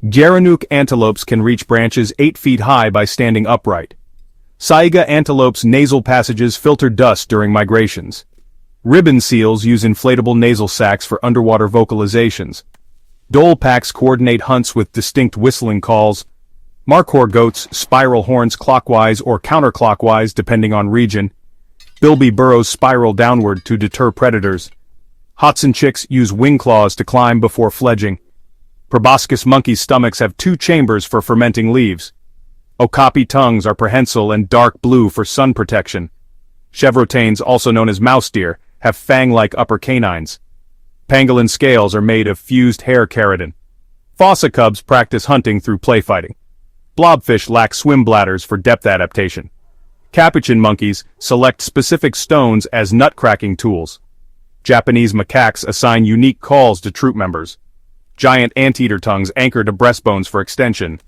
Gerenuk antelopes can reach branches 8 feet high by standing upright. Saiga antelopes' nasal passages filter dust during migrations. Ribbon seals use inflatable nasal sacs for underwater vocalizations. Dhole packs coordinate hunts with distinct whistling calls. Markhor goats spiral horns clockwise or counterclockwise depending on region. Bilby burrows spiral downward to deter predators. Hotson chicks use wing claws to climb before fledging. Proboscis monkeys' stomachs have 2 chambers for fermenting leaves. Okapi tongues are prehensile and dark blue for sun protection. Chevrotains, also known as mouse deer, have fang-like upper canines. Pangolin scales are made of fused hair keratin. Fossa cubs practice hunting through playfighting. Blobfish lack swim bladders for depth adaptation. Capuchin monkeys select specific stones as nut-cracking tools. Japanese macaques assign unique calls to troop members. Giant anteater tongues anchor to breastbones for extension.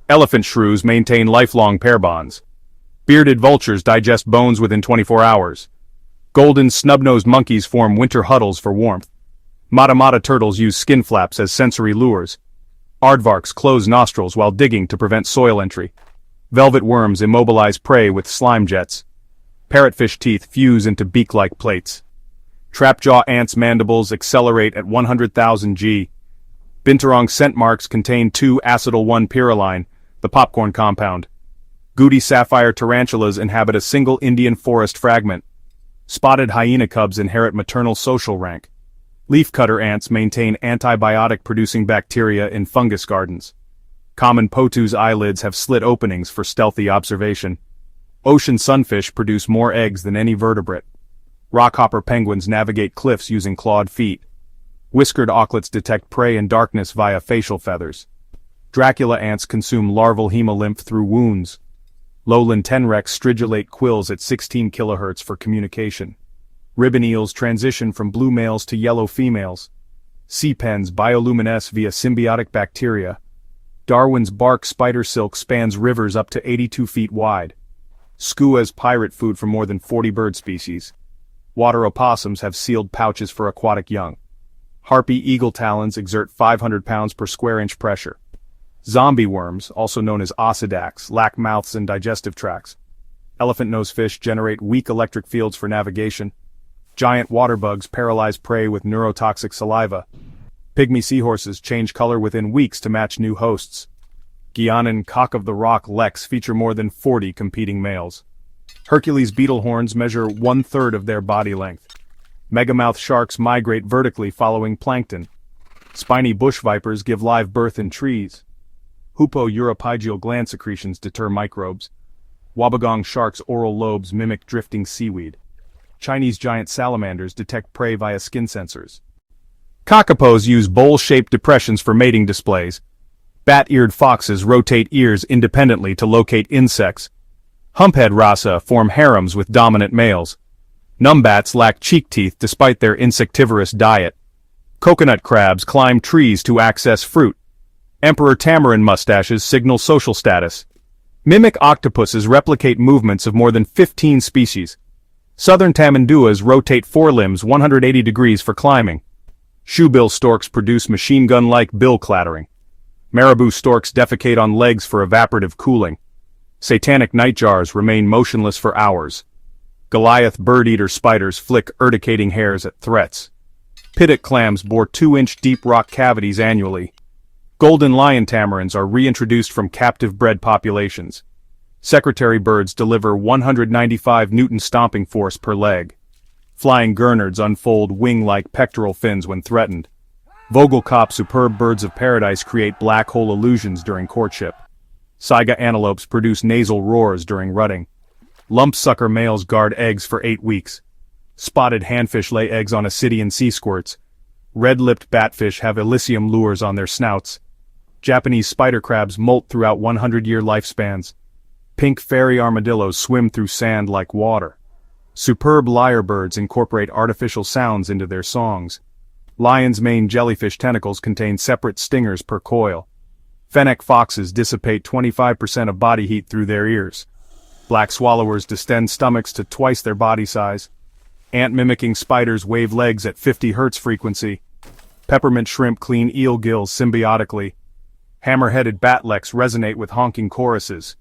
Elephant shrews maintain lifelong pair bonds. Bearded vultures digest bones within 24 hours. Golden snub-nosed monkeys form winter huddles for warmth. Matamata turtles use skin flaps as sensory lures. Aardvarks close nostrils while digging to prevent soil entry. Velvet worms immobilize prey with slime jets. Parrotfish teeth fuse into beak-like plates. Trapjaw ants' mandibles accelerate at 100,000 G. Binturong scent marks contain 2-acetyl-1-pyrroline, the popcorn compound. Goody sapphire tarantulas inhabit a single Indian forest fragment. Spotted hyena cubs inherit maternal social rank. Leafcutter ants maintain antibiotic-producing bacteria in fungus gardens. Common potu's eyelids have slit openings for stealthy observation. Ocean sunfish produce more eggs than any vertebrate. Rockhopper penguins navigate cliffs using clawed feet. Whiskered auklets detect prey in darkness via facial feathers. Dracula ants consume larval hemolymph through wounds. Lowland tenrecs stridulate quills at 16 kHz for communication. Ribbon eels transition from blue males to yellow females. Sea pens bioluminesce via symbiotic bacteria. Darwin's bark spider silk spans rivers up to 82 feet wide. Skuas pirate food for more than 40 bird species. Water opossums have sealed pouches for aquatic young. Harpy eagle talons exert 500 pounds per square inch pressure. Zombie worms, also known as ossidacs, lack mouths and digestive tracts. Elephant nose fish generate weak electric fields for navigation. Giant water bugs paralyze prey with neurotoxic saliva. Pygmy seahorses change color within weeks to match new hosts. Guianan cock of the rock leks feature more than 40 competing males. Hercules beetle horns measure 1/3 of their body length. Megamouth sharks migrate vertically following plankton. Spiny bush vipers give live birth in trees. Hupo-uropygeal gland secretions deter microbes. Wobbegong sharks' oral lobes mimic drifting seaweed. Chinese giant salamanders detect prey via skin sensors. Kakapos use bowl-shaped depressions for mating displays. Bat-eared foxes rotate ears independently to locate insects. Humphead rasa form harems with dominant males. Numbats lack cheek teeth despite their insectivorous diet. Coconut crabs climb trees to access fruit. Emperor tamarin mustaches signal social status. Mimic octopuses replicate movements of more than 15 species. Southern tamanduas rotate forelimbs 180 degrees for climbing. Shoebill storks produce machine gun-like bill clattering. Marabou storks defecate on legs for evaporative cooling. Satanic nightjars remain motionless for hours. Goliath bird-eater spiders flick urticating hairs at threats. Piddock clams bore 2-inch deep rock cavities annually. Golden lion tamarins are reintroduced from captive bred populations. Secretary birds deliver 195 Newton stomping force per leg. Flying gurnards unfold wing-like pectoral fins when threatened. Vogelkop superb birds of paradise create black hole illusions during courtship. Saiga antelopes produce nasal roars during rutting. Lumpsucker males guard eggs for 8 weeks. Spotted handfish lay eggs on Ascidian sea squirts. Red-lipped batfish have Elysium lures on their snouts. Japanese spider crabs molt throughout 100-year lifespans. Pink fairy armadillos swim through sand like water. Superb lyrebirds incorporate artificial sounds into their songs. Lion's mane jellyfish tentacles contain separate stingers per coil. Fennec foxes dissipate 25% of body heat through their ears. Black swallowers distend stomachs to twice their body size. Ant-mimicking spiders wave legs at 50 Hz frequency. Peppermint shrimp clean eel gills symbiotically. Hammer-headed batleks resonate with honking choruses.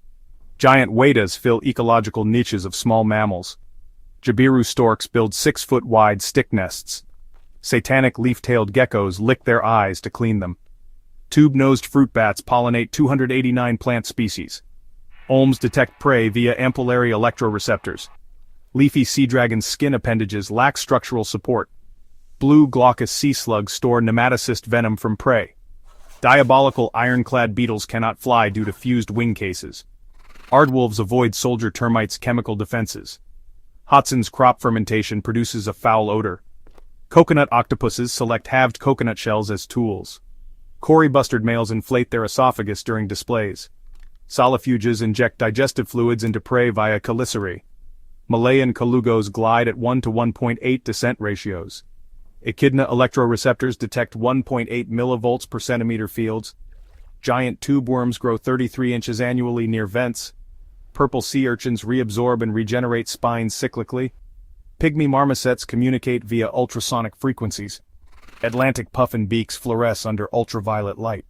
Giant waddas fill ecological niches of small mammals. Jabiru storks build 6-foot-wide stick nests. Satanic leaf-tailed geckos lick their eyes to clean them. Tube-nosed fruit bats pollinate 289 plant species. Olms detect prey via ampullary electroreceptors. Leafy sea dragon's skin appendages lack structural support. Blue glaucous sea slugs store nematocyst venom from prey. Diabolical ironclad beetles cannot fly due to fused wing cases. Aardwolves avoid soldier termites' chemical defenses. Hodson's crop fermentation produces a foul odor. Coconut octopuses select halved coconut shells as tools. Cory-bustard males inflate their esophagus during displays. Solifuges inject digestive fluids into prey via chelicerae. Malayan colugos glide at 1 to 1.8 descent ratios. Echidna electroreceptors detect 1.8 millivolts per centimeter fields. Giant tube worms grow 33 inches annually near vents. Purple sea urchins reabsorb and regenerate spines cyclically. Pygmy marmosets communicate via ultrasonic frequencies. Atlantic puffin beaks fluoresce under ultraviolet light.